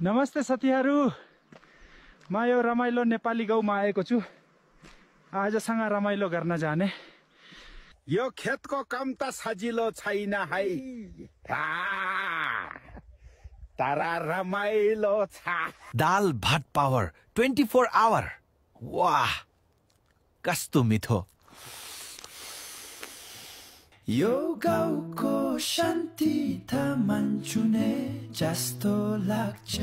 नमस्ते साथीहरु, म यो रमाइलो नेपाली गाउँमा आएको छु। आजसँग रमाइलो गर्न जाने। यो खेतको काम त सजिलो छैन है, तर रमाइलो छ। दाल भात पावर 24 आवर। वाह, कस्तो मिठो। यो गाउँको शान्ति त मान्छुने जस्तो लाग्छ।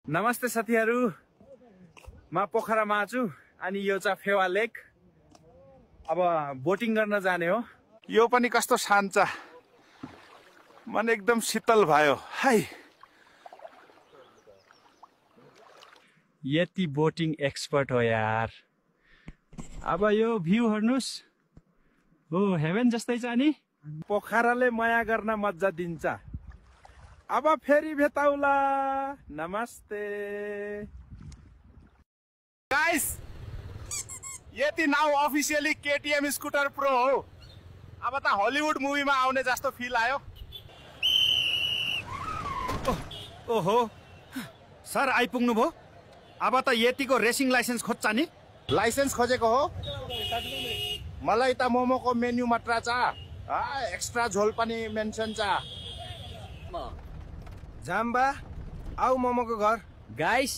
नमस्ते साथीहरु, म पोखरामा छु अनि यो चाहिँ फेवा लेक। अब बोटिङ गर्न जाने हो। यो पनि कस्तो शान्त छ, मन एकदम शीतल भयो। हाय, यति बोटिङ एक्सपर्ट हो यार। अब यो भ्यू हेर्नुस्, हो हेभन जस्तै छ नि। पोखराले माया गर्न मज्जा दिन्छ। अब फेरि भेटौला। नमस्ते गाइस, यति now officially KTM scooter pro हो। अब त हलिउड मुभीमा आउने जस्तो फिल आयो। ओहो सर, आइपुग्नु भो। अब त यतिको रेसिङ लाइसेन्स खोज्छ नि। लाइसेन्स खोजेको हो? मलाई त मोमोको मेन्यू मात्र छ, एक्स्ट्रा झोल पनि मेन्सन छ। जाम्बा, आऊ मोमोको घर। गाइस,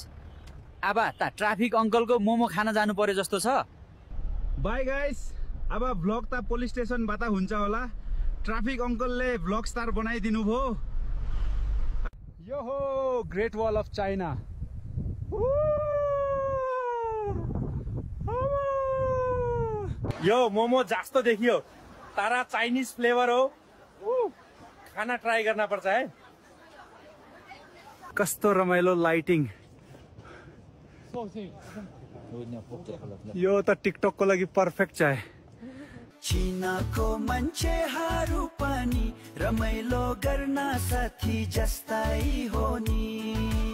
अब त ट्राफिक अंकलको मोमो खान जानु पर्यो जस्तो छ। बाई गाइस, अब भ्लग त पुलिस स्टेसनबाट हुन्छ होला। ट्राफिक अंकलले भ्लग स्टार बनाइदिनु भो। यो हो ग्रेट वल अफ चाइना। यो मोमो जस्तो देखियो, तर चाइनिज फ्लेभर हो। खाना ट्राई गर्न पर्छ है। कस्तो रमाइलो लाइटिङ। यो त टिकटकको लागि पर्फेक्ट छ। चिनाको मान्छेहरू पनि रमाइलो गर्न साथी जस्तै हो नि।